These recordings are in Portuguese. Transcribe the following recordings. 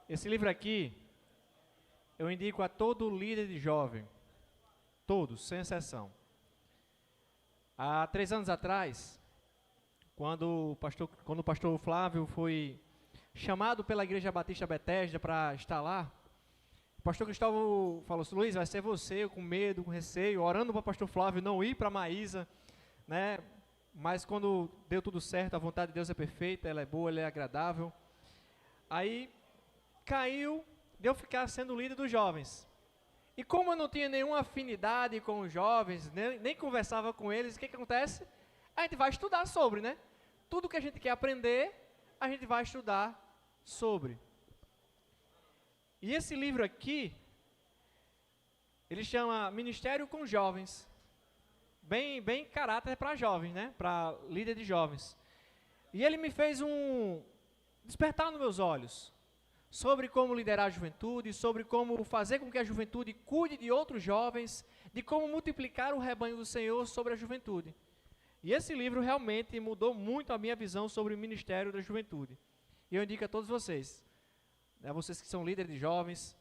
Esse livro aqui, eu indico a todo líder de jovem, todos, sem exceção. Há 3 anos atrás, quando o pastor Flávio foi chamado pela Igreja Batista Betesda para estar lá, o pastor Cristóvão falou assim: Luiz, vai ser você, eu com medo, com receio, orando para o pastor Flávio não ir para Maísa, né? Mas quando deu tudo certo, a vontade de Deus é perfeita, ela é boa, ela é agradável. Aí caiu de eu ficar sendo líder dos jovens. E como eu não tinha nenhuma afinidade com os jovens, nem conversava com eles, o que acontece? A gente vai estudar sobre, né? Tudo que a gente quer aprender, a gente vai estudar sobre. E esse livro aqui, ele chama Ministério com Jovens. Bem caráter para jovens, né? Para líder de jovens. E ele me fez despertar nos meus olhos sobre como liderar a juventude, sobre como fazer com que a juventude cuide de outros jovens, de como multiplicar o rebanho do Senhor sobre a juventude. E esse livro realmente mudou muito a minha visão sobre o ministério da juventude. E eu indico a todos vocês, né, vocês que são líderes de jovens,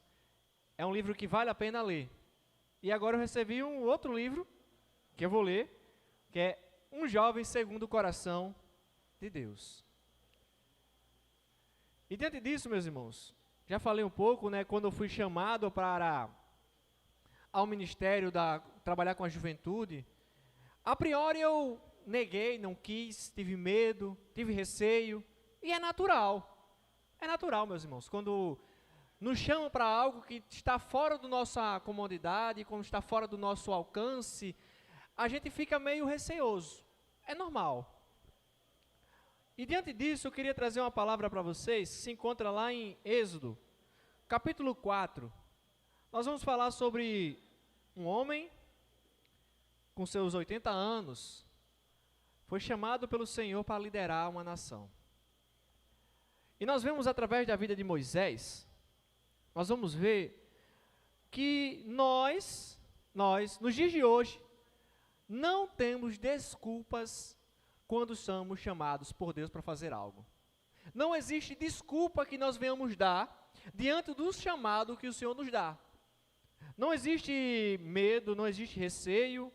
é um livro que vale a pena ler. E agora eu recebi um outro livro, que eu vou ler, que é Um Jovem Segundo o Coração de Deus. E diante disso, meus irmãos, já falei um pouco, né, quando eu fui chamado ao ministério trabalhar com a juventude, a priori eu neguei, não quis, tive medo, tive receio, e é natural, meus irmãos, quando nos chamam para algo que está fora da nossa comodidade, quando está fora do nosso alcance, a gente fica meio receoso, é normal. E diante disso, eu queria trazer uma palavra para vocês, se encontra lá em Êxodo, capítulo 4. Nós vamos falar sobre um homem com seus 80 anos, foi chamado pelo Senhor para liderar uma nação. E nós vemos através da vida de Moisés, nós vamos ver que nós, nos dias de hoje, não temos desculpas quando somos chamados por Deus para fazer algo. Não existe desculpa que nós venhamos dar diante do chamado que o Senhor nos dá. Não existe medo, não existe receio,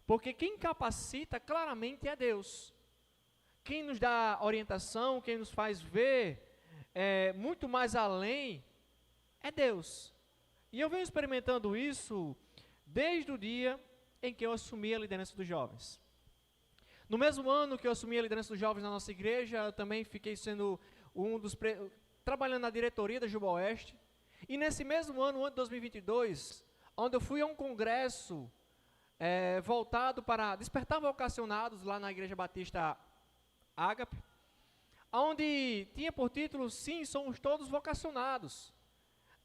porque quem capacita claramente é Deus. Quem nos dá orientação, quem nos faz ver muito mais além, é Deus. E eu venho experimentando isso desde o dia em que eu assumi a liderança dos jovens. No mesmo ano que eu assumi a liderança dos jovens na nossa igreja, eu também fiquei sendo trabalhando na diretoria da Juba Oeste. E nesse mesmo ano de 2022, onde eu fui a um congresso voltado para despertar vocacionados lá na Igreja Batista Ágape, onde tinha por título, sim, somos todos vocacionados.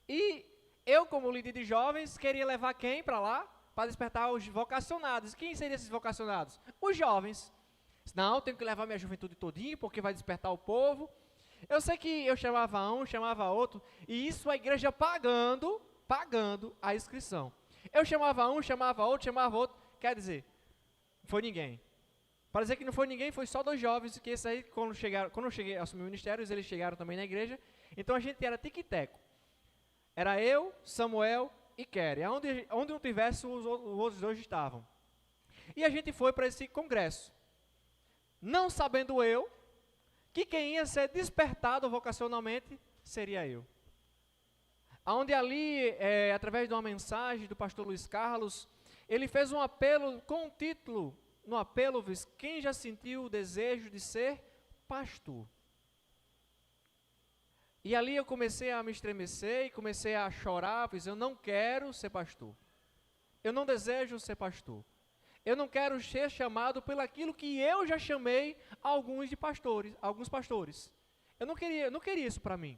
E eu, como líder de jovens, queria levar quem para lá? Para despertar os vocacionados. Quem seriam esses vocacionados? Os jovens. Não, tenho que levar minha juventude todinha, porque vai despertar o povo. Eu sei que eu chamava um, chamava outro, e isso a igreja pagando a inscrição. Eu chamava um, chamava outro, quer dizer, não foi ninguém. Para dizer que não foi ninguém, foi só 2 jovens, que esses aí, quando eu cheguei a assumir o ministério, eles chegaram também na igreja, então a gente era tic-teco. Era eu, Samuel e Kerry. Onde não tivesse, os outros 2 estavam. E a gente foi para esse congresso, não sabendo eu que quem ia ser despertado vocacionalmente seria eu. Onde ali, através de uma mensagem do pastor Luiz Carlos, ele fez um apelo com o título, no apelo, quem já sentiu o desejo de ser pastor? E ali eu comecei a me estremecer e comecei a chorar, pois eu não quero ser pastor. Eu não desejo ser pastor. Eu não quero ser chamado pelo aquilo que eu já chamei alguns pastores. Eu não queria isso para mim.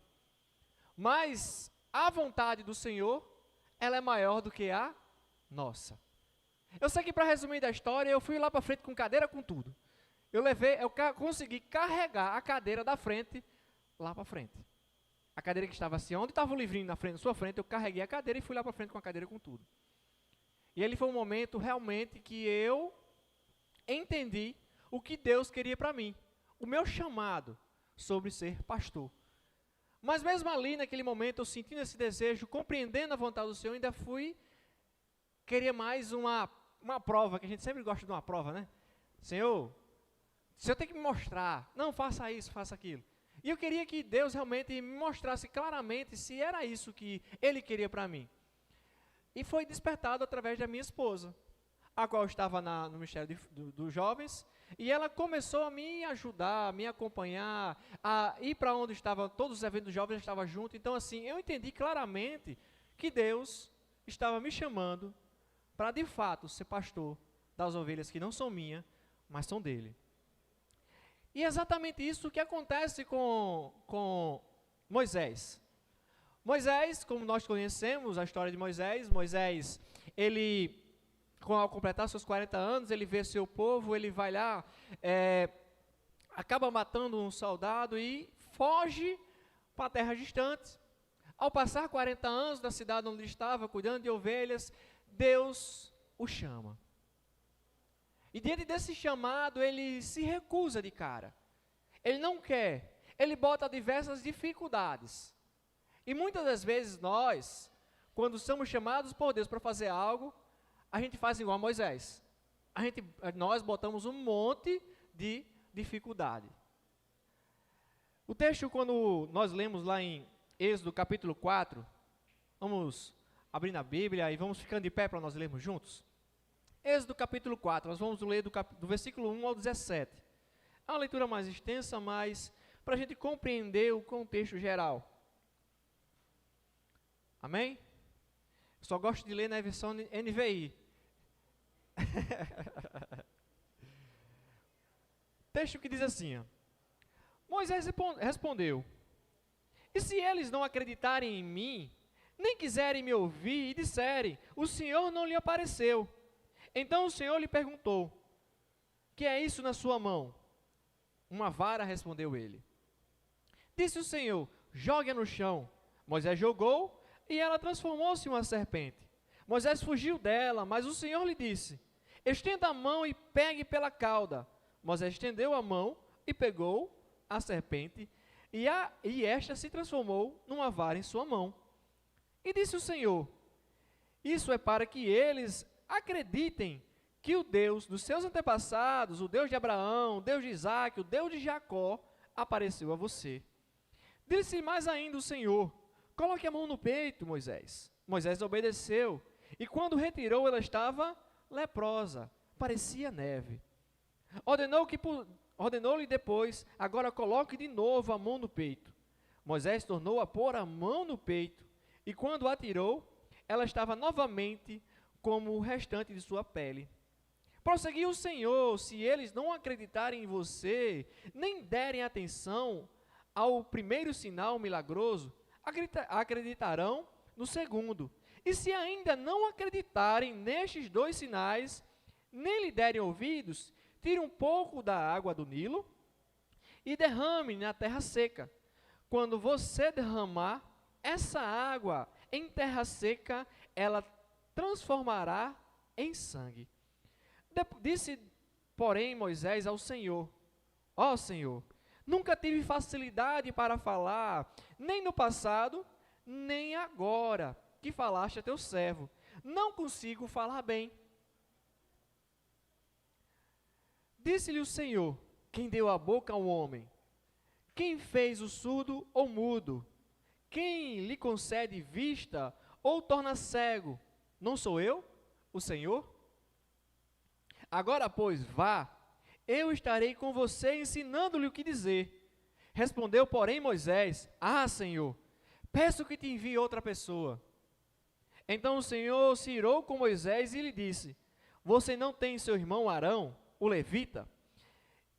Mas a vontade do Senhor, ela é maior do que a nossa. Eu sei que, para resumir da história, eu fui lá para frente com cadeira, com tudo. Eu consegui carregar a cadeira da frente lá para frente. A cadeira que estava assim, onde estava o livrinho na sua frente, eu carreguei a cadeira e fui lá para frente com a cadeira, com tudo. E ele foi um momento realmente que eu entendi o que Deus queria para mim. O meu chamado sobre ser pastor. Mas mesmo ali, naquele momento, eu sentindo esse desejo, compreendendo a vontade do Senhor, ainda queria mais uma prova, que a gente sempre gosta de uma prova, né? Senhor, o Senhor tem que me mostrar, não, faça isso, faça aquilo. E eu queria que Deus realmente me mostrasse claramente se era isso que Ele queria para mim. E foi despertado através da minha esposa, a qual estava no Ministério dos Jovens, e ela começou a me ajudar, a me acompanhar, a ir para onde estavam todos os eventos dos jovens, eu estava junto. Então, assim, eu entendi claramente que Deus estava me chamando para, de fato, ser pastor das ovelhas que não são minhas, mas são dele. E é exatamente isso que acontece com Moisés. Moisés, como nós conhecemos a história de Moisés, ele, ao completar seus 40 anos, ele vê seu povo, ele vai lá, acaba matando um soldado e foge para terras distantes. Ao passar 40 anos da cidade onde ele estava, cuidando de ovelhas, Deus o chama. E diante desse chamado, ele se recusa de cara. Ele não quer. Ele bota diversas dificuldades. E muitas das vezes nós, quando somos chamados por Deus para fazer algo, a gente faz igual a Moisés. Nós botamos um monte de dificuldade. O texto, quando nós lemos lá em Êxodo capítulo 4, vamos abrir na Bíblia e vamos ficando de pé para nós lermos juntos. Êxodo capítulo 4, nós vamos ler do versículo 1 ao 17. É uma leitura mais extensa, mas para a gente compreender o contexto geral. Amém? Só gosto de ler na versão NVI. Texto que diz assim, ó, Moisés respondeu, e se eles não acreditarem em mim, nem quiserem me ouvir e disserem, o Senhor não lhe apareceu. Então o Senhor lhe perguntou, que é isso na sua mão? Uma vara, respondeu ele. Disse o Senhor, jogue-a no chão. Moisés jogou, e ela transformou-se em uma serpente. Moisés fugiu dela, mas o Senhor lhe disse, estenda a mão e pegue pela cauda. Moisés estendeu a mão e pegou a serpente, e esta se transformou numa vara em sua mão. E disse o Senhor, isso é para que eles acreditem que o Deus dos seus antepassados, o Deus de Abraão, o Deus de Isaque, o Deus de Jacó, apareceu a você. Disse mais ainda o Senhor, coloque a mão no peito, Moisés. Moisés obedeceu, e quando retirou, ela estava leprosa, parecia neve. Ordenou-lhe depois, agora coloque de novo a mão no peito. Moisés tornou a pôr a mão no peito, e quando a tirou, ela estava novamente como o restante de sua pele. Prosseguiu o Senhor, se eles não acreditarem em você, nem derem atenção ao primeiro sinal milagroso, acreditarão no segundo. E se ainda não acreditarem nestes dois sinais, nem lhe derem ouvidos, tire um pouco da água do Nilo e derrame na terra seca. Quando você derramar essa água em terra seca, ela transformará em sangue. Disse, porém, Moisés ao Senhor, ó Senhor, nunca tive facilidade para falar, nem no passado, nem agora, que falaste a teu servo. Não consigo falar bem. Disse-lhe o Senhor, quem deu a boca ao homem? Quem fez o surdo ou mudo? Quem lhe concede vista ou torna cego? Não sou eu, o Senhor? Agora, pois, vá, eu estarei com você ensinando-lhe o que dizer. Respondeu, porém, Moisés, Senhor, peço que te envie outra pessoa. Então o Senhor se irou com Moisés e lhe disse, você não tem seu irmão Arão, o levita?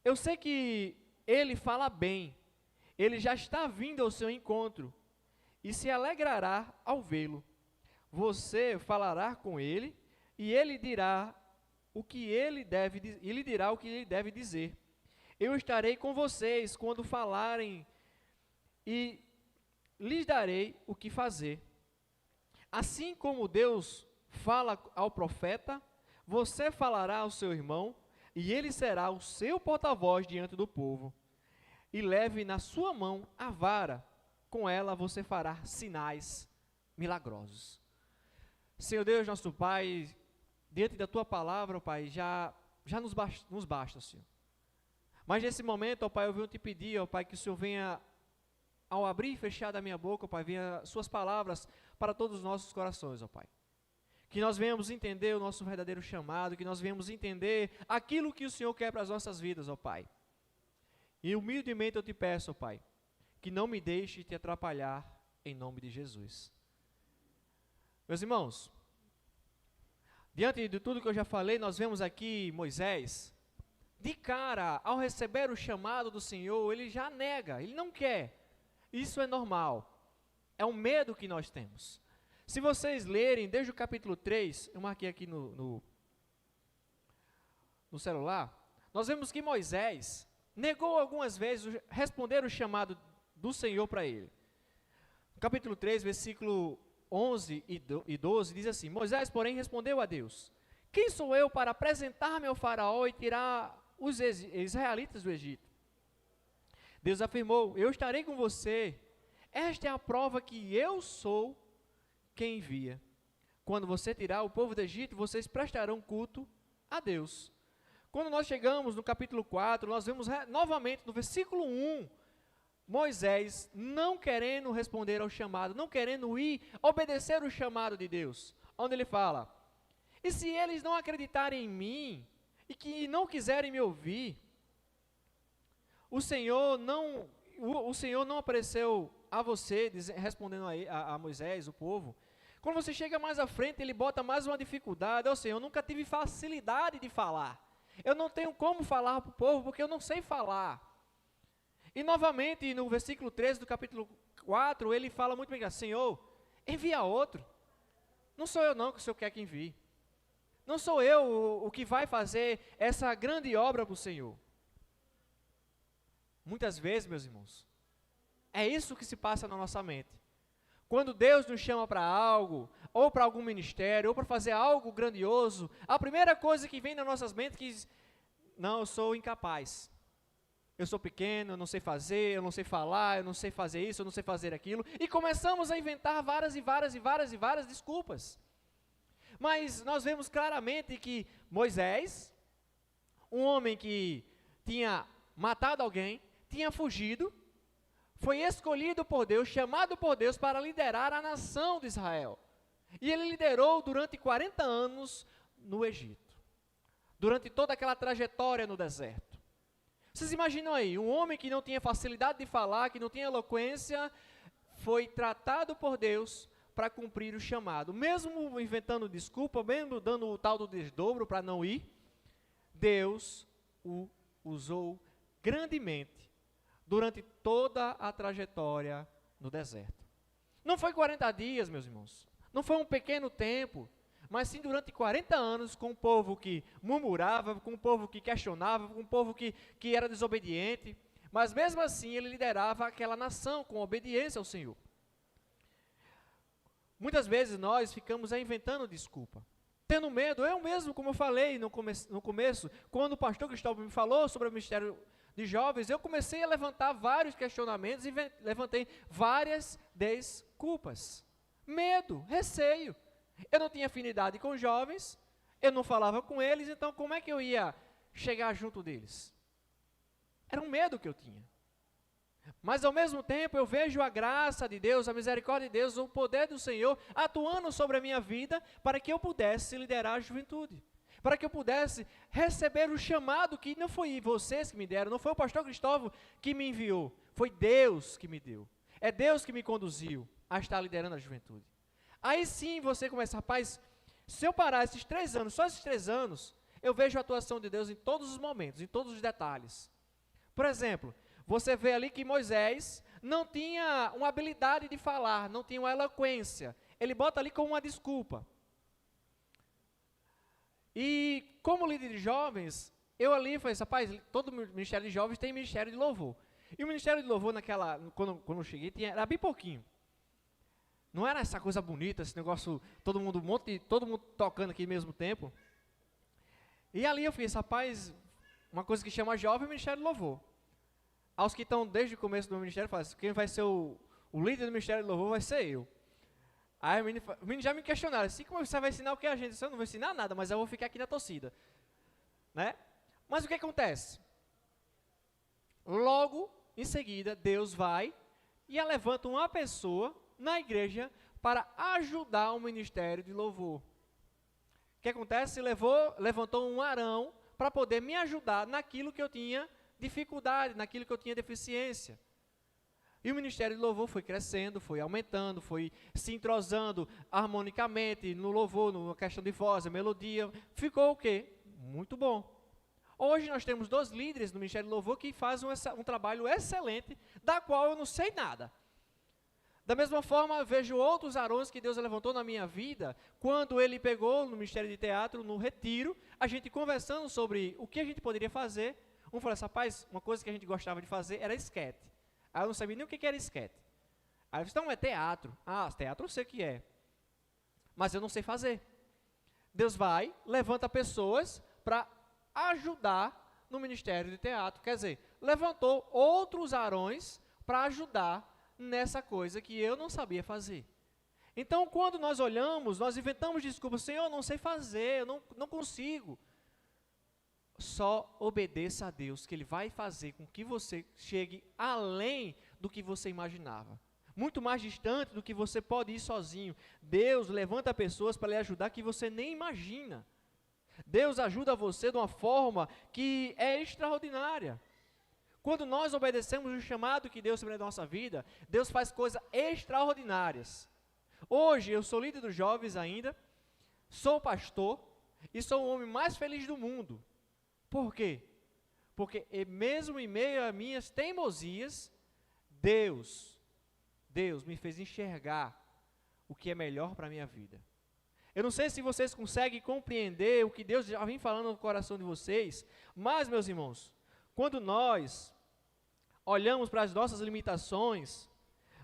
Eu sei que ele fala bem, ele já está vindo ao seu encontro e se alegrará ao vê-lo. Você falará com ele e ele dirá o que ele deve dizer. Eu estarei com vocês quando falarem e lhes darei o que fazer. Assim como Deus fala ao profeta, você falará ao seu irmão e ele será o seu porta-voz diante do povo. E leve na sua mão a vara com ela você fará sinais milagrosos. Senhor Deus, nosso Pai, diante da Tua palavra, ó Pai, já nos basta, Senhor. Mas nesse momento, ó Pai, eu venho te pedir, ó Pai, que o Senhor venha, ao abrir e fechar da minha boca, ó Pai, venha Suas palavras para todos os nossos corações, ó Pai. Que nós venhamos entender o nosso verdadeiro chamado, que nós venhamos entender aquilo que o Senhor quer para as nossas vidas, ó Pai. E humildemente eu te peço, ó Pai, que não me deixe te atrapalhar, em nome de Jesus. Meus irmãos, diante de tudo que eu já falei, nós vemos aqui Moisés, de cara, ao receber o chamado do Senhor, ele já nega, ele não quer. Isso é normal, é um medo que nós temos. Se vocês lerem desde o capítulo 3, eu marquei aqui no celular, nós vemos que Moisés negou algumas vezes responder o chamado do Senhor para ele. No capítulo 3, versículo 11 e 12, diz assim: Moisés, porém, respondeu a Deus: quem sou eu para apresentar-me ao faraó e tirar os israelitas do Egito? Deus afirmou: eu estarei com você. Esta é a prova que eu sou quem envia. Quando você tirar o povo do Egito, vocês prestarão culto a Deus. Quando nós chegamos no capítulo 4, nós vemos novamente no versículo 1, Moisés não querendo responder ao chamado, não querendo ir obedecer o chamado de Deus, onde ele fala: e se eles não acreditarem em mim, e que não quiserem me ouvir, o Senhor não apareceu a você, respondendo a Moisés, o povo. Quando você chega mais à frente, ele bota mais uma dificuldade: ó Senhor, eu nunca tive facilidade de falar, eu não tenho como falar para o povo, porque eu não sei falar. E novamente, no versículo 13 do capítulo 4, ele fala muito bem: Senhor, envia outro, não sou eu não que o Senhor quer que envie, não sou eu o que vai fazer essa grande obra para o Senhor. Muitas vezes, meus irmãos, é isso que se passa na nossa mente. Quando Deus nos chama para algo, ou para algum ministério, ou para fazer algo grandioso, a primeira coisa que vem nas nossas mentes é que: não, eu sou incapaz, eu sou pequeno, eu não sei fazer, eu não sei falar, eu não sei fazer isso, eu não sei fazer aquilo, e começamos a inventar várias desculpas. Mas nós vemos claramente que Moisés, um homem que tinha matado alguém, tinha fugido, foi escolhido por Deus, chamado por Deus para liderar a nação de Israel. E ele liderou durante 40 anos no Egito, durante toda aquela trajetória no deserto. Vocês imaginam aí, um homem que não tinha facilidade de falar, que não tinha eloquência, foi tratado por Deus para cumprir o chamado. Mesmo inventando desculpa, mesmo dando o tal do desdobro para não ir, Deus o usou grandemente durante toda a trajetória no deserto. Não foi 40 dias, meus irmãos, não foi um pequeno tempo, mas sim durante 40 anos, com um povo que murmurava, com um povo que questionava, com um povo que era desobediente, mas mesmo assim ele liderava aquela nação com obediência ao Senhor. Muitas vezes nós ficamos inventando desculpa, tendo medo. Eu mesmo, como eu falei no começo, quando o pastor Cristóvão me falou sobre o ministério de jovens, eu comecei a levantar vários questionamentos e levantei várias desculpas. Medo, receio. Eu não tinha afinidade com jovens, eu não falava com eles, então como é que eu ia chegar junto deles? Era um medo que eu tinha. Mas ao mesmo tempo eu vejo a graça de Deus, a misericórdia de Deus, o poder do Senhor atuando sobre a minha vida para que eu pudesse liderar a juventude, para que eu pudesse receber o chamado que não foi vocês que me deram, não foi o pastor Cristóvão que me enviou, foi Deus que me deu. É Deus que me conduziu a estar liderando a juventude. Aí sim você começa: rapaz, se eu parar esses 3 anos, só esses 3 anos, eu vejo a atuação de Deus em todos os momentos, em todos os detalhes. Por exemplo, você vê ali que Moisés não tinha uma habilidade de falar, não tinha uma eloquência. Ele bota ali como uma desculpa. E como líder de jovens, eu ali falei: rapaz, todo ministério de jovens tem ministério de louvor. E o ministério de louvor quando eu cheguei, era bem pouquinho. Não era essa coisa bonita, esse negócio, todo mundo tocando aqui ao mesmo tempo. E ali eu fiz: rapaz, uma coisa que chama jovem é o ministério de louvor. Aos que estão desde o começo do ministério, faz: quem vai ser o o líder do Ministério do Louvor vai ser eu. Aí os meninos já me questionaram, assim, como você vai ensinar o que a gente? Eu disse, eu não vou ensinar nada, mas eu vou ficar aqui na torcida. Né? Mas o que acontece? Logo em seguida, Deus vai e levanta uma pessoa na igreja para ajudar o ministério de louvor. O que acontece? Levantou um Arão para poder me ajudar naquilo que eu tinha dificuldade, naquilo que eu tinha deficiência. E o ministério de louvor foi crescendo, foi aumentando, foi se entrosando harmonicamente no louvor, na questão de voz, a melodia. Ficou o quê? Muito bom. Hoje nós temos 2 líderes no Ministério do Louvor que fazem um trabalho excelente, da qual eu não sei nada. Da mesma forma, vejo outros Arões que Deus levantou na minha vida, quando Ele pegou no Ministério de Teatro, no retiro, a gente conversando sobre o que a gente poderia fazer. Um falou assim, rapaz, uma coisa que a gente gostava de fazer era esquete. Aí eu não sabia nem o que era esquete. Aí eu disse, não, é teatro. Ah, teatro eu sei o que é. Mas eu não sei fazer. Deus vai, levanta pessoas para ajudar no ministério de teatro. Quer dizer, levantou outros Arões para ajudar nessa coisa que eu não sabia fazer. Então, quando nós olhamos, nós inventamos desculpas, Senhor, eu não sei fazer, eu não consigo. Só obedeça a Deus, que Ele vai fazer com que você chegue além do que você imaginava. Muito mais distante do que você pode ir sozinho. Deus levanta pessoas para lhe ajudar que você nem imagina. Deus ajuda você de uma forma que é extraordinária. Quando nós obedecemos o chamado que Deus tem na nossa vida, Deus faz coisas extraordinárias. Hoje, eu sou líder dos jovens ainda, sou pastor e sou o homem mais feliz do mundo. Por quê? Porque mesmo em meio a minhas teimosias, Deus me fez enxergar o que é melhor para a minha vida. Eu não sei se vocês conseguem compreender o que Deus já vem falando no coração de vocês, mas, meus irmãos, quando nós olhamos para as nossas limitações,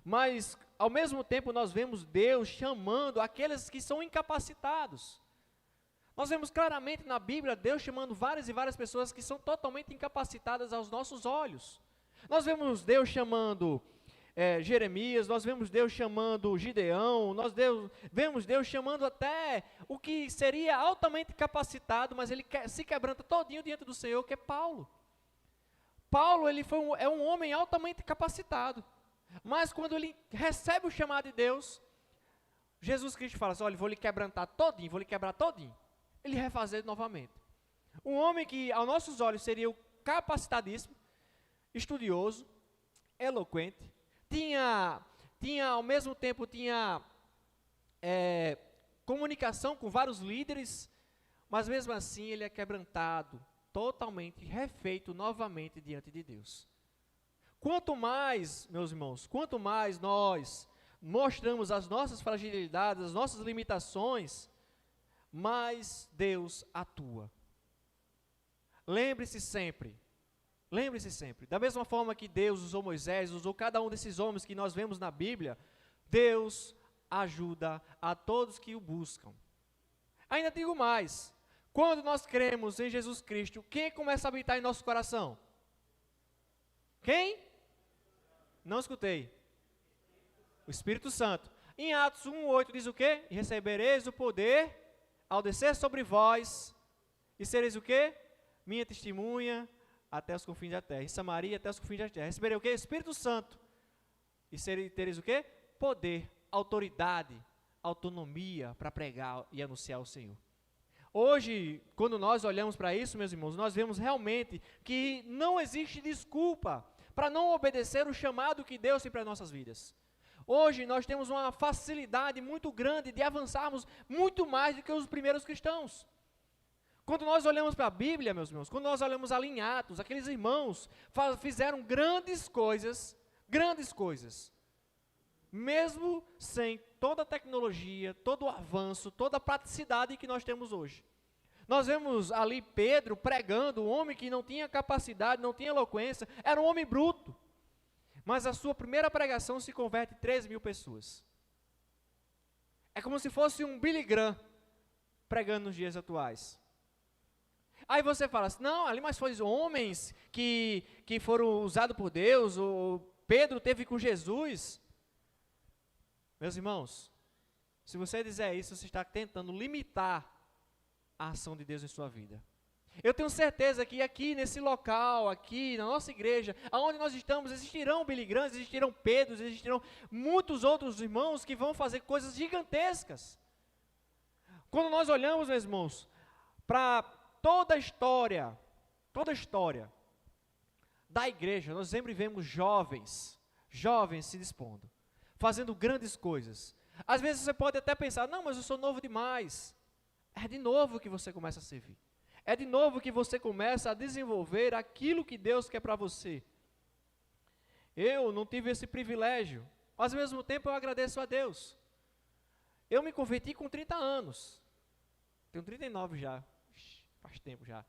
mas ao mesmo tempo nós vemos Deus chamando aqueles que são incapacitados. Nós vemos claramente na Bíblia Deus chamando várias e várias pessoas que são totalmente incapacitadas aos nossos olhos. Nós vemos Deus chamando Jeremias, nós vemos Deus chamando Gideão, vemos Deus chamando até o que seria altamente capacitado, mas ele se quebranta todinho diante do Senhor, que é Paulo. Paulo é um homem altamente capacitado, mas quando ele recebe o chamado de Deus, Jesus Cristo fala assim, olha, vou lhe quebrantar todinho, vou lhe quebrar todinho. Ele refazer novamente. Um homem que, aos nossos olhos, seria o capacitadíssimo, estudioso, eloquente, ao mesmo tempo, comunicação com vários líderes, mas mesmo assim ele é quebrantado, totalmente refeito novamente diante de Deus. Quanto mais, meus irmãos, quanto mais nós mostramos as nossas fragilidades, as nossas limitações, mais Deus atua. Lembre-se sempre, da mesma forma que Deus usou Moisés, usou cada um desses homens que nós vemos na Bíblia, Deus ajuda a todos que o buscam. Ainda digo mais, quando nós cremos em Jesus Cristo, quem começa a habitar em nosso coração? Quem? Não escutei. O Espírito Santo. Em Atos 1:8 diz o quê? E recebereis o poder ao descer sobre vós, e sereis o quê? Minha testemunha até os confins da terra. Em Samaria até os confins da terra. Receberei o quê? Espírito Santo. E tereis o quê? Poder, autoridade, autonomia para pregar e anunciar o Senhor. Hoje, quando nós olhamos para isso, meus irmãos, nós vemos realmente que não existe desculpa para não obedecer o chamado que Deus tem para as nossas vidas. Hoje nós temos uma facilidade muito grande de avançarmos muito mais do que os primeiros cristãos. Quando nós olhamos para a Bíblia, meus irmãos, quando nós olhamos ali em Atos, aqueles irmãos fizeram grandes coisas, mesmo sem toda a tecnologia, todo o avanço, toda a praticidade que nós temos hoje. Nós vemos ali Pedro pregando, um homem que não tinha capacidade, não tinha eloquência, era um homem bruto. Mas a sua primeira pregação se converte em 3.000 pessoas. É como se fosse um Billy Graham pregando nos dias atuais. Aí você fala assim, não, ali mas foi homens que foram usados por Deus, o Pedro teve com Jesus. Meus irmãos, se você dizer isso, você está tentando limitar a ação de Deus em sua vida. Eu tenho certeza que aqui nesse local, aqui na nossa igreja, aonde nós estamos, existirão Billy Grahams, existirão Pedros, existirão muitos outros irmãos que vão fazer coisas gigantescas. Quando nós olhamos, meus irmãos, para toda a história da igreja, nós sempre vemos jovens se dispondo, fazendo grandes coisas. Às vezes você pode até pensar, não, mas eu sou novo demais. É de novo que você começa a servir. É de novo que você começa a desenvolver aquilo que Deus quer para você. Eu não tive esse privilégio, mas ao mesmo tempo eu agradeço a Deus. Eu me converti com 30 anos. Tenho 39 já, faz tempo já.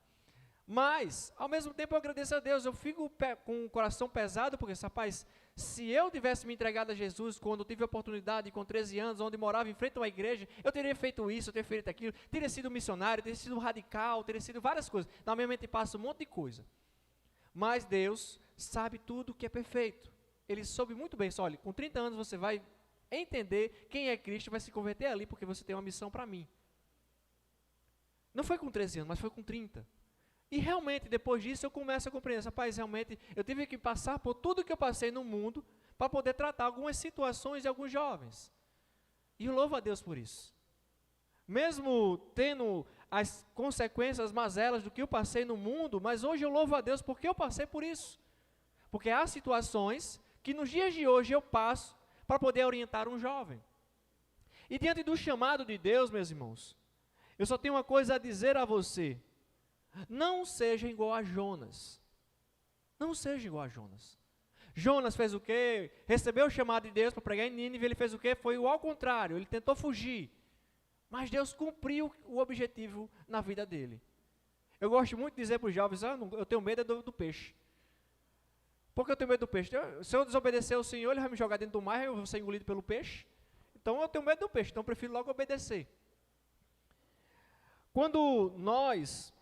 Mas, ao mesmo tempo eu agradeço a Deus. Eu fico com o coração pesado, porque, rapaz, se eu tivesse me entregado a Jesus quando eu tive a oportunidade, com 13 anos, onde morava em frente a uma igreja, eu teria feito isso, eu teria feito aquilo, teria sido missionário, teria sido radical, teria sido várias coisas. Na minha mente passa um monte de coisa. Mas Deus sabe tudo que é perfeito. Ele soube muito bem, olha, com 30 anos você vai entender quem é Cristo, vai se converter ali, porque você tem uma missão para mim. Não foi com 13 anos, mas foi com 30. E realmente, depois disso, eu começo a compreender, rapaz, realmente, eu tive que passar por tudo que eu passei no mundo para poder tratar algumas situações de alguns jovens. E eu louvo a Deus por isso. Mesmo tendo as consequências, as mazelas do que eu passei no mundo, mas hoje eu louvo a Deus porque eu passei por isso. Porque há situações que nos dias de hoje eu passo para poder orientar um jovem. E diante do chamado de Deus, meus irmãos, eu só tenho uma coisa a dizer a você. Não seja igual a Jonas. Não seja igual a Jonas. Jonas fez o quê? Recebeu o chamado de Deus para pregar em Nínive, ele fez o quê? Foi ao contrário, ele tentou fugir. Mas Deus cumpriu o objetivo na vida dele. Eu gosto muito de dizer para os jovens, eu tenho medo do peixe. Por que eu tenho medo do peixe? Se eu desobedecer ao Senhor, Ele vai me jogar dentro do mar e eu vou ser engolido pelo peixe. Então eu tenho medo do peixe, então eu prefiro logo obedecer. Quando nós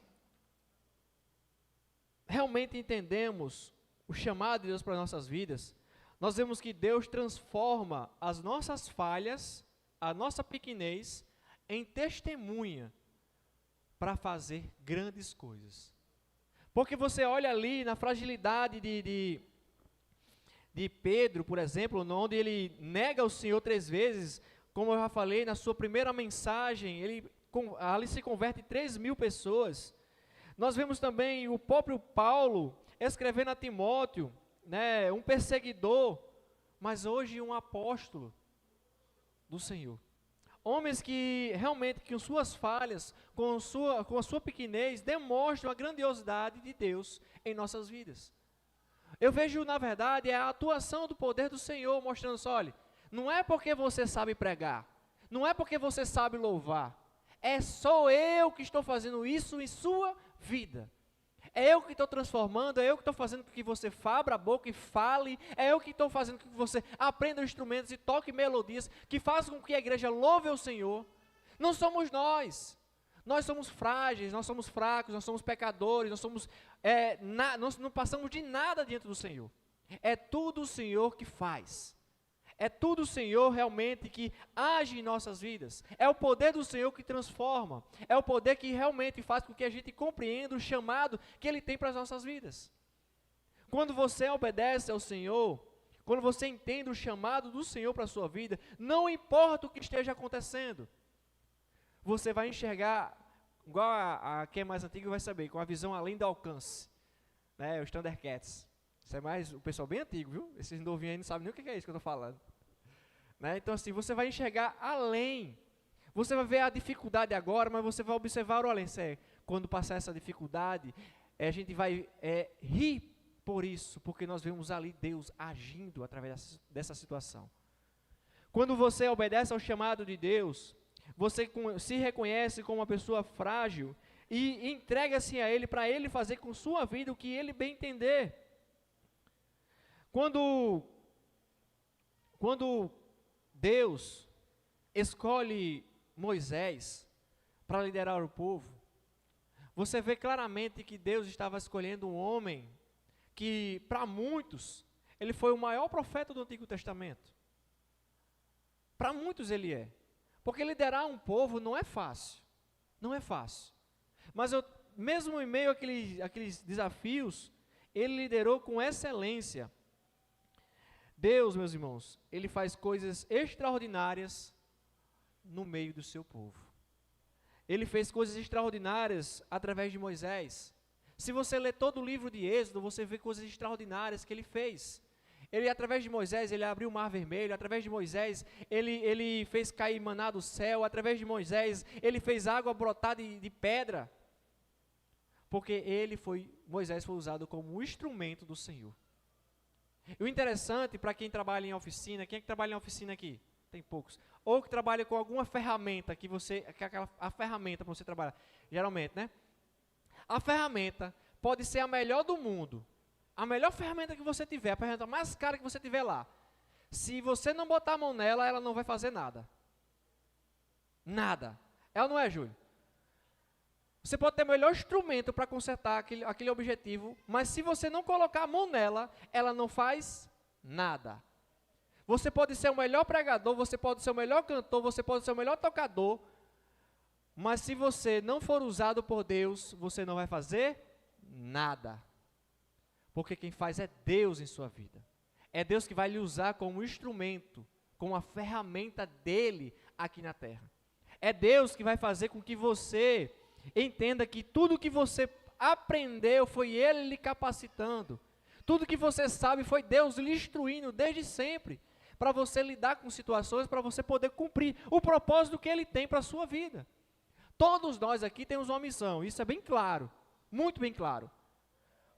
realmente entendemos o chamado de Deus para as nossas vidas, nós vemos que Deus transforma as nossas falhas, a nossa pequenez, em testemunha para fazer grandes coisas. Porque você olha ali na fragilidade de Pedro, por exemplo, onde ele nega o Senhor 3 vezes, como eu já falei, na sua primeira mensagem, ali se converte 3.000 pessoas. Nós vemos também o próprio Paulo escrevendo a Timóteo, né, um perseguidor, mas hoje um apóstolo do Senhor. Homens que realmente, com suas falhas, com a sua pequenez, demonstram a grandiosidade de Deus em nossas vidas. Eu vejo, na verdade, a atuação do poder do Senhor, mostrando só, olha, não é porque você sabe pregar, não é porque você sabe louvar, é só eu que estou fazendo isso em sua vida. É eu que estou transformando, é eu que estou fazendo com que você abra a boca e fale, é eu que estou fazendo com que você aprenda instrumentos e toque melodias, que façam com que a igreja louve ao Senhor. Não somos nós somos frágeis, nós somos fracos, nós somos pecadores, nós não passamos de nada diante do Senhor. É tudo o Senhor que faz. É tudo o Senhor realmente que age em nossas vidas. É o poder do Senhor que transforma. É o poder que realmente faz com que a gente compreenda o chamado que Ele tem para as nossas vidas. Quando você obedece ao Senhor, quando você entende o chamado do Senhor para a sua vida, não importa o que esteja acontecendo, você vai enxergar, igual a quem é mais antigo vai saber, com a visão além do alcance. Né, os Thundercats. Isso é mais o pessoal bem antigo, viu? Esses novinhos aí não sabem nem o que é isso que eu estou falando. Né? Então assim, você vai enxergar além. Você vai ver a dificuldade agora, mas você vai observar o além. Quando passar essa dificuldade, a gente vai rir por isso, porque nós vemos ali Deus agindo através dessa situação. Quando você obedece ao chamado de Deus, você se reconhece como uma pessoa frágil e entrega-se a Ele, para Ele fazer com sua vida o que Ele bem entender. Quando Deus escolhe Moisés para liderar o povo, você vê claramente que Deus estava escolhendo um homem que, para muitos, ele foi o maior profeta do Antigo Testamento. Para muitos ele é. Porque liderar um povo não é fácil. Não é fácil. Mas mesmo em meio àqueles desafios, ele liderou com excelência. Deus, meus irmãos, ele faz coisas extraordinárias no meio do seu povo. Ele fez coisas extraordinárias através de Moisés. Se você ler todo o livro de Êxodo, você vê coisas extraordinárias que ele fez. Ele, através de Moisés, ele abriu o mar vermelho. Através de Moisés, ele fez cair maná do céu. Através de Moisés, ele fez água brotar de pedra. Porque Moisés foi usado como instrumento do Senhor. E o interessante, para quem trabalha em oficina, quem é que trabalha em oficina aqui? Tem poucos. Ou que trabalha com alguma ferramenta a ferramenta para você trabalhar, geralmente, né? A ferramenta pode ser a melhor do mundo. A melhor ferramenta que você tiver, a ferramenta mais cara que você tiver lá. Se você não botar a mão nela, ela não vai fazer nada. Nada. Ela não é, Júlio? Você pode ter o melhor instrumento para consertar aquele objetivo, mas se você não colocar a mão nela, ela não faz nada. Você pode ser o melhor pregador, você pode ser o melhor cantor, você pode ser o melhor tocador, mas se você não for usado por Deus, você não vai fazer nada. Porque quem faz é Deus em sua vida. É Deus que vai lhe usar como instrumento, como a ferramenta dele aqui na terra. É Deus que vai fazer com que você entenda que tudo que você aprendeu foi Ele lhe capacitando. Tudo que você sabe foi Deus lhe instruindo desde sempre, para você lidar com situações, para você poder cumprir o propósito que Ele tem para a sua vida. Todos nós aqui temos uma missão, isso é bem claro, muito bem claro.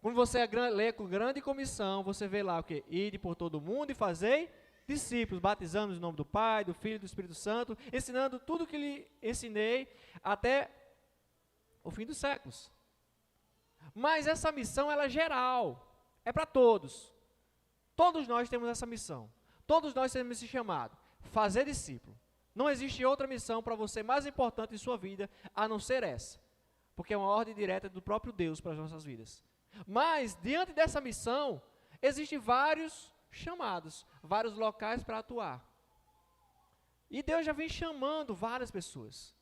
Quando você lê com grande comissão, você vê lá o quê? Ide por todo mundo e fazei discípulos, batizando no nome do Pai, do Filho e do Espírito Santo, ensinando tudo que lhe ensinei até o fim dos séculos. Mas essa missão, ela é geral, é para todos. Todos nós temos essa missão. Todos nós temos esse chamado, fazer discípulo. Não existe outra missão para você mais importante em sua vida, a não ser essa. Porque é uma ordem direta do próprio Deus para as nossas vidas. Mas, diante dessa missão, existem vários chamados, vários locais para atuar. E Deus já vem chamando várias pessoas.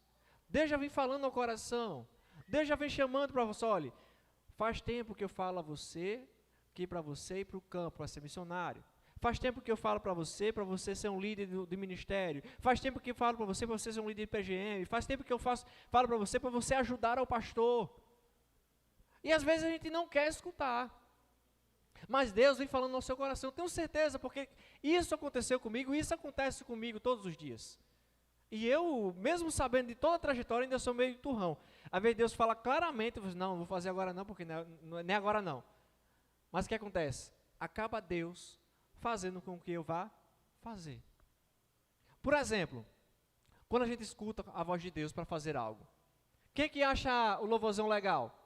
Deus já vem falando ao coração. Deus já vem chamando para você, olha, faz tempo que eu falo a você, que para você ir para o campo, para ser missionário. Faz tempo que eu falo para você ser um líder do ministério. Faz tempo que eu falo para você ser um líder de PGM. Faz tempo que eu falo para você ajudar ao pastor. E às vezes a gente não quer escutar. Mas Deus vem falando no seu coração. Eu tenho certeza, porque isso aconteceu comigo, e isso acontece comigo todos os dias. E eu, mesmo sabendo de toda a trajetória, ainda sou meio turrão. Às vezes Deus fala claramente, eu falo, não vou fazer agora não, porque nem agora não. Mas o que acontece? Acaba Deus fazendo com que eu vá fazer. Por exemplo, quando a gente escuta a voz de Deus para fazer algo, quem que acha o louvorzão legal?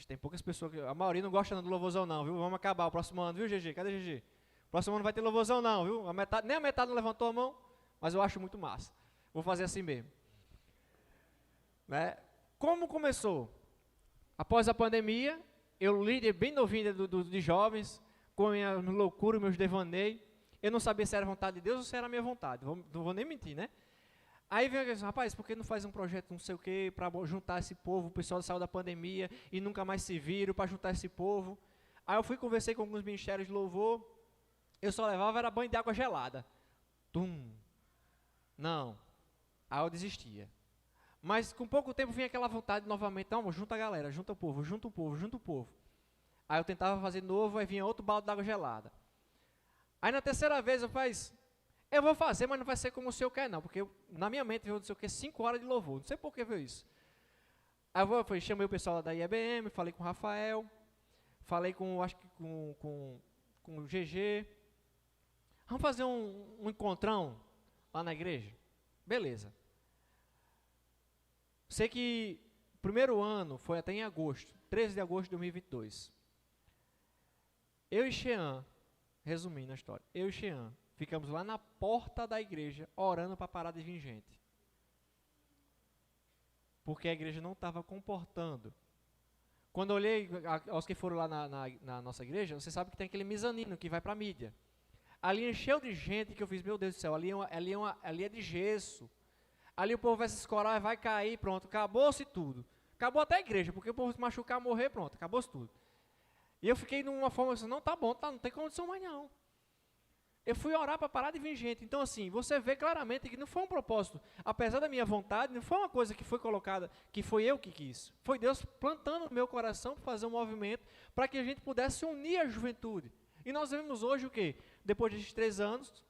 Tem poucas pessoas, a maioria não gosta do louvorzão não, viu? Vamos acabar o próximo ano, viu, GG? Cadê GG? Próximo ano não vai ter louvorzão não, viu? Nem a metade não levantou a mão, mas eu acho muito massa. Vou fazer assim mesmo. Né? Como começou? Após a pandemia, eu líder bem novinho de jovens, com a minha loucura, meus devaneios. Eu não sabia se era vontade de Deus ou se era a minha vontade. Não vou nem mentir, né? Aí vem a questão, rapaz, por que não faz um projeto não sei o quê, para juntar esse povo, o pessoal saiu da pandemia e nunca mais se viram, para juntar esse povo. Aí eu fui, conversei com alguns ministérios de louvor, eu só levava era banho de água gelada. Não. Aí eu desistia. Mas com pouco tempo vinha aquela vontade novamente, não, junta a galera, junta o povo, junta o povo, junta o povo. Aí eu tentava fazer de novo, aí vinha outro balde de água gelada. Aí na terceira vez eu vou fazer, mas não vai ser como o senhor quer não, porque na minha mente veio, não sei o que, 5 horas de louvor, não sei por que veio isso. Aí eu chamei o pessoal da IEBM, falei com o Rafael, falei acho que com o GG. Vamos fazer um encontrão lá na igreja? Beleza. Sei que o primeiro ano foi até em agosto, 13 de agosto de 2022. Eu e Xean, resumindo a história, eu e Xean ficamos lá na porta da igreja, orando para parar de vir gente. Porque a igreja não estava comportando. Quando eu olhei aos que foram lá na nossa igreja, você sabe que tem aquele mezanino que vai para a mídia. ali encheu de gente que eu fiz, meu Deus do céu, ali é de gesso. Ali o povo vai se escorar, vai cair, pronto, acabou-se tudo. Acabou até a igreja, porque o povo se machucar, morrer, pronto, acabou-se tudo. E eu fiquei numa forma assim, não, tá bom, tá, não tem condição mais não. Eu fui orar para parar de vir gente. Então assim, você vê claramente que não foi um propósito, apesar da minha vontade, não foi uma coisa que foi colocada, que foi eu que quis. Foi Deus plantando no meu coração para fazer um movimento, para que a gente pudesse unir a juventude. E nós vemos hoje o quê? Depois desses 3 anos,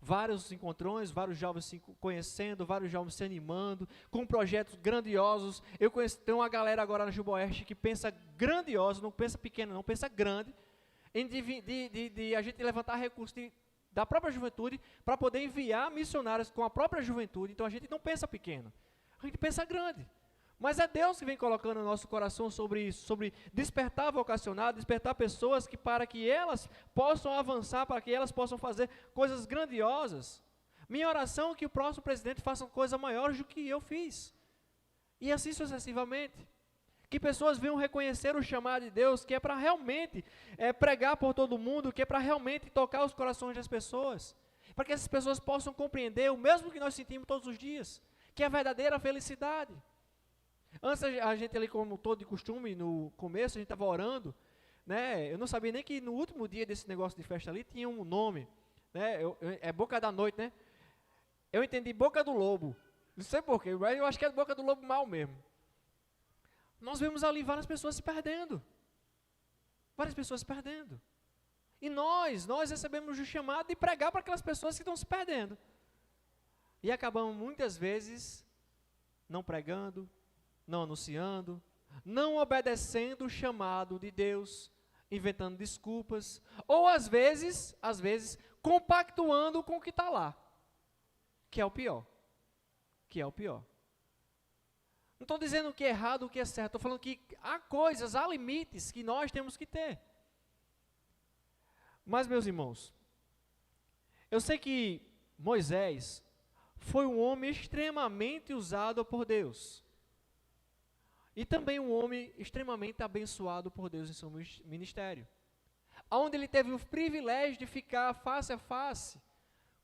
vários encontrões, vários jovens se conhecendo, vários jovens se animando, com projetos grandiosos. Eu conheço, tem uma galera agora na Juboeste que pensa grandioso, não pensa pequeno não, pensa grande, em de a gente levantar recursos da própria juventude para poder enviar missionários com a própria juventude. Então a gente não pensa pequeno, a gente pensa grande. Mas é Deus que vem colocando no nosso coração sobre isso, sobre despertar vocacionado, despertar pessoas que para que elas possam avançar, para que elas possam fazer coisas grandiosas. Minha oração é que o próximo presidente faça coisa maior do que eu fiz. E assim sucessivamente. Que pessoas venham reconhecer o chamado de Deus, que é para realmente pregar por todo mundo, que é para realmente tocar os corações das pessoas. Para que essas pessoas possam compreender o mesmo que nós sentimos todos os dias, que é a verdadeira felicidade. Antes a gente ali, como todo de costume, no começo a gente estava orando, né? Eu não sabia nem que no último dia desse negócio de festa ali tinha um nome, né? É Boca da Noite, né? Eu entendi Boca do Lobo, não sei porquê, mas eu acho que é Boca do Lobo mal mesmo. Nós vemos ali várias pessoas se perdendo, e nós recebemos o chamado de pregar para aquelas pessoas que estão se perdendo, e acabamos muitas vezes não pregando, não anunciando, não obedecendo o chamado de Deus, inventando desculpas, ou às vezes, compactuando com o que está lá, que é o pior, Não estou dizendo o que é errado, o que é certo, estou falando que há coisas, há limites que nós temos que ter. Mas, meus irmãos, eu sei que Moisés foi um homem extremamente usado por Deus. E também um homem extremamente abençoado por Deus em seu ministério. Onde ele teve o privilégio de ficar face a face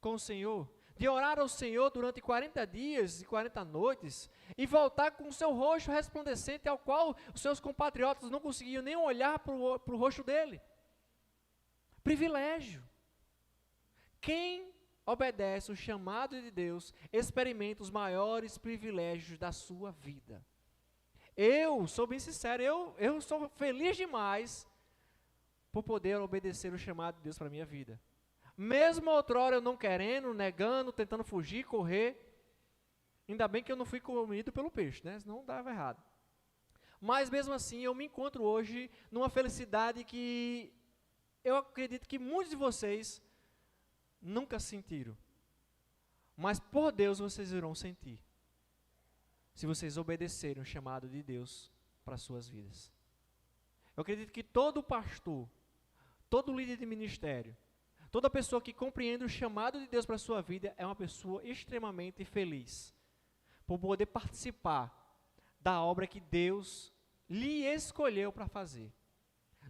com o Senhor, de orar ao Senhor durante 40 dias e 40 noites, e voltar com o seu rosto resplandecente, ao qual os seus compatriotas não conseguiam nem olhar para o rosto dele. Privilégio. Quem obedece o chamado de Deus, experimenta os maiores privilégios da sua vida. Eu sou bem sincero, eu sou feliz demais por poder obedecer o chamado de Deus para a minha vida. Mesmo outrora eu não querendo, negando, tentando fugir, correr. Ainda bem que eu não fui comido pelo peixe, né? Senão dava errado. Mas mesmo assim eu me encontro hoje numa felicidade que eu acredito que muitos de vocês nunca sentiram. Mas por Deus vocês irão sentir, se vocês obedecerem o chamado de Deus para as suas vidas. Eu acredito que todo pastor, todo líder de ministério, toda pessoa que compreende o chamado de Deus para a sua vida é uma pessoa extremamente feliz por poder participar da obra que Deus lhe escolheu para fazer.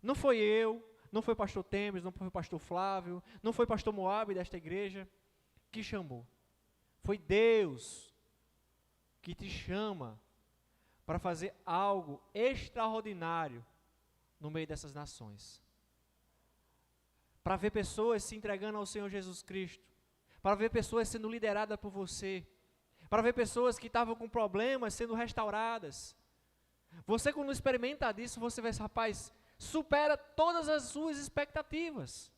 Não foi eu, não foi pastor Temes, não foi pastor Flávio, não foi pastor Moab desta igreja que chamou. Foi Deus que te chama para fazer algo extraordinário no meio dessas nações. Para ver pessoas se entregando ao Senhor Jesus Cristo, para ver pessoas sendo lideradas por você, para ver pessoas que estavam com problemas sendo restauradas. Você, quando experimenta disso, você vê, rapaz, supera todas as suas expectativas.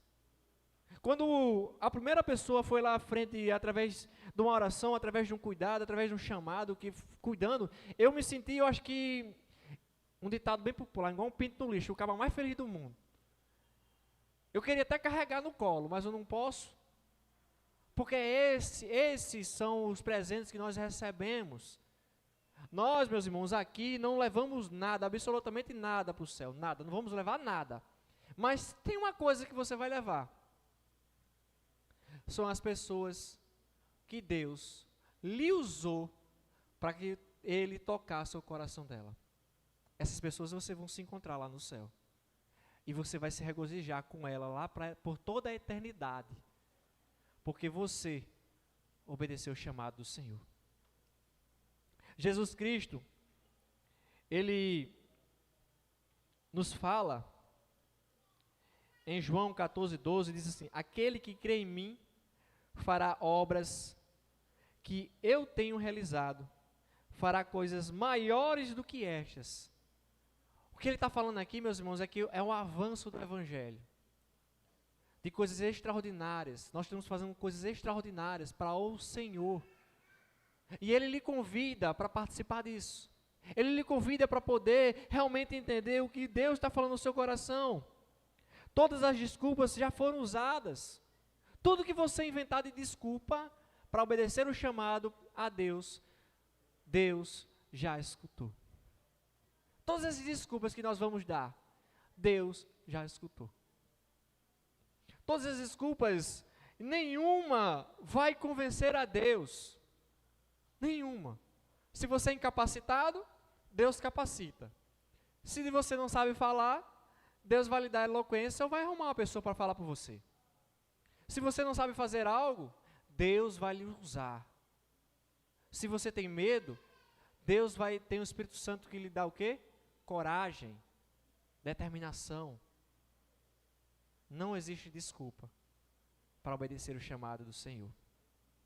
Quando a primeira pessoa foi lá à frente, através de uma oração, através de um cuidado, através de um chamado, cuidando, eu me senti, eu acho que, um ditado bem popular, igual um pinto no lixo, o cara mais feliz do mundo. Eu queria até carregar no colo, mas eu não posso, porque esses são os presentes que nós recebemos. Nós, meus irmãos, aqui não levamos nada, absolutamente nada para o céu, nada, não vamos levar nada. Mas tem uma coisa que você vai levar. São as pessoas que Deus lhe usou para que Ele tocasse o coração dela. Essas pessoas você vão se encontrar lá no céu. E você vai se regozijar com ela lá por toda a eternidade. Porque você obedeceu o chamado do Senhor. Jesus Cristo, Ele nos fala, em João 14:12, diz assim: aquele que crê em mim fará obras que eu tenho realizado, fará coisas maiores do que estas. O que ele está falando aqui, meus irmãos, é que é o avanço do Evangelho, de coisas extraordinárias. Nós estamos fazendo coisas extraordinárias para o Senhor, e Ele lhe convida para participar disso. Ele lhe convida para poder realmente entender o que Deus está falando no seu coração. Todas as desculpas já foram usadas. Tudo que você inventar de desculpa para obedecer o chamado a Deus, Deus já escutou. Todas as desculpas que nós vamos dar, Deus já escutou. Todas as desculpas, nenhuma vai convencer a Deus. Nenhuma. Se você é incapacitado, Deus capacita. Se você não sabe falar, Deus vai lhe dar eloquência ou vai arrumar uma pessoa para falar por você. Se você não sabe fazer algo, Deus vai lhe usar. Se você tem medo, Deus vai ter o Espírito Santo que lhe dá o quê? Coragem, determinação. Não existe desculpa para obedecer o chamado do Senhor.